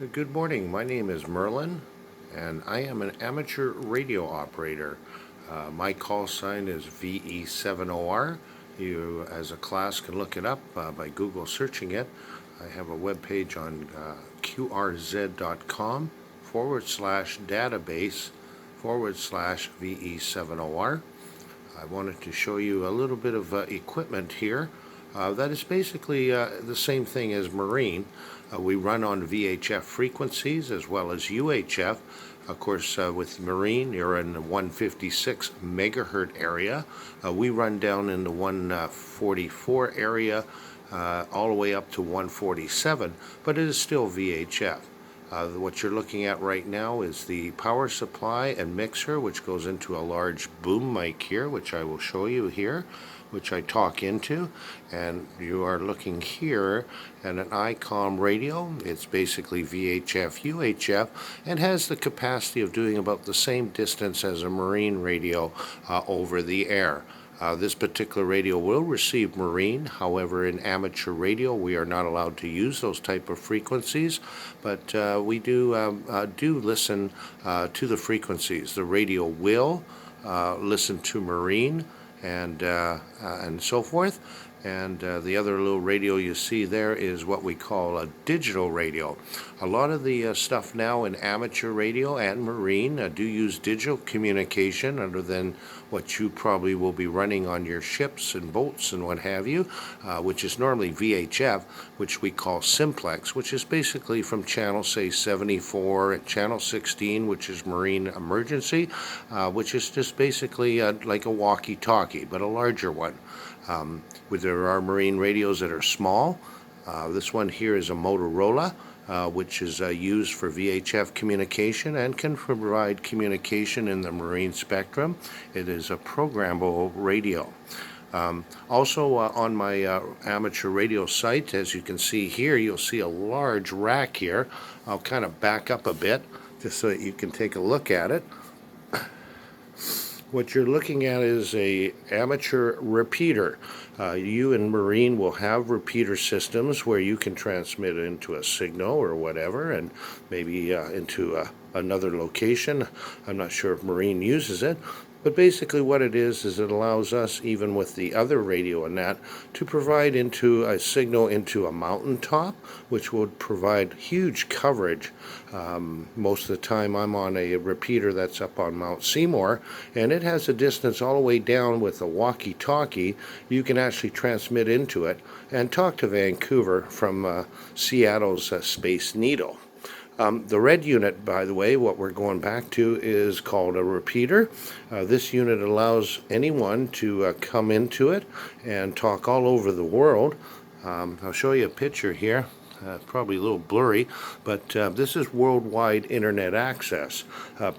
Good morning. My name is Merlin, and I am an amateur radio operator. My call sign is VE70R. You, as a class, can look it up by Google searching it. I have a web page on qrz.com/database/ VE70R. I wanted to show you a little bit of equipment here. That is basically the same thing as marine. We run on VHF frequencies as well as UHF. Of course, with marine, you're in the 156 megahertz area. We run down in the 144 area all the way up to 147, but it is still VHF. What you're looking at right now is the power supply and mixer, which goes into a large boom mic here, which I will show you here, which I talk into. And you are looking here at an ICOM radio. It's basically VHF, UHF, and has the capacity of doing about the same distance as a marine radio over the air. This particular radio will receive marine. However, in amateur radio, we are not allowed to use those type of frequencies, but we do listen to the frequencies. The radio will listen to marine and so forth. And the other little radio you see there is what we call a digital radio. A lot of the stuff now in amateur radio and marine do use digital communication other than what you probably will be running on your ships and boats and what have you, which is normally VHF, which we call simplex, which is basically from channel, say, 74 and channel 16, which is marine emergency, which is just basically like a walkie-talkie, but a larger one. There are marine radios that are small. This one here is a Motorola, which is used for VHF communication and can provide communication in the marine spectrum. It is a programmable radio. Also on my amateur radio site, as you can see here, you'll see a large rack here. I'll kind of back up a bit just so that you can take a look at it. What you're looking at is a amateur repeater. You in marine will have repeater systems where you can transmit into a signal or whatever, and maybe into another location. I'm not sure if marine uses it. But basically what it is it allows us, even with the other radio and that, to provide into a signal into a mountaintop, which would provide huge coverage. Most of the time I'm on a repeater that's up on Mount Seymour, and it has a distance all the way down with a walkie-talkie. You can actually transmit into it and talk to Vancouver from Seattle's Space Needle. The red unit, by the way, what we're going back to, is called a repeater. This unit allows anyone to come into it and talk all over the world. I'll show you a picture here. Probably a little blurry, but this is worldwide internet access.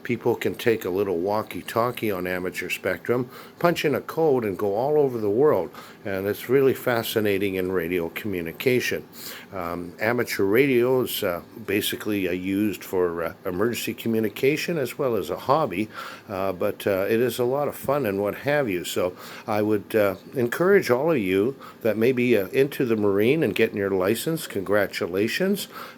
People can take a little walkie-talkie on amateur spectrum, punch in a code, and go all over the world. And it's really fascinating in radio communication. Amateur radio is basically used for emergency communication as well as a hobby, but it is a lot of fun and what have you. So I would encourage all of you that may be into the marine and getting your license. Congratulations.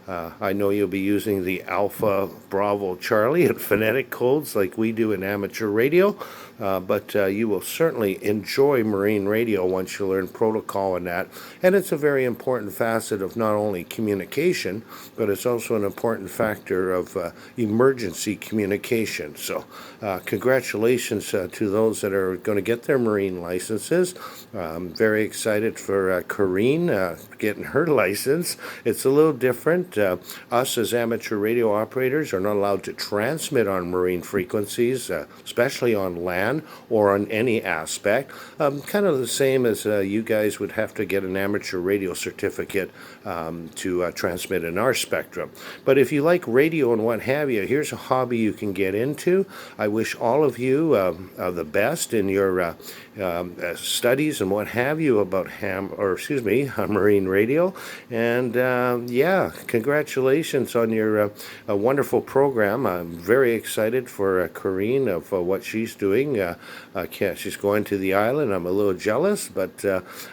I know you'll be using the Alpha Bravo Charlie and phonetic codes like we do in amateur radio, but you will certainly enjoy marine radio once you learn protocol and that. And it's a very important facet of not only communication, but it's also an important factor of emergency communication. So congratulations to those that are going to get their marine licenses. I'm very excited for Corrine getting her license. It's a little different. Us as amateur radio operators are not allowed to transmit on marine frequencies, especially on land or on any aspect. Kind of the same as you guys would have to get an amateur radio certificate to transmit in our spectrum. But if you like radio and what have you, here's a hobby you can get into. I wish all of you the best in your studies and what have you about marine radio. And yeah, congratulations on your wonderful program. I'm very excited for Corrine of what she's doing. She's going to the island. I'm a little jealous, but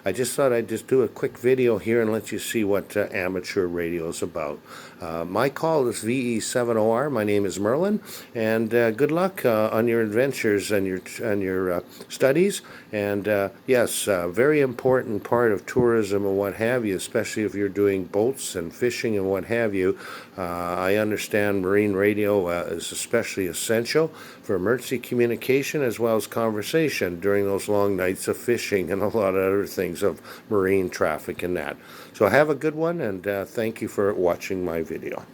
I just thought I'd just do a quick video here and let you see what amateur radio is about. My call is VE70R. My name is Merlin, and good luck on your adventures and your studies. And yes, very important part of tourism and what have you, especially if you're doing boats and fishing and what have you. I understand marine radio is especially essential for emergency communication as well as conversation during those long nights of fishing and a lot of other things of marine traffic and that. So have a good one, and thank you for watching my video.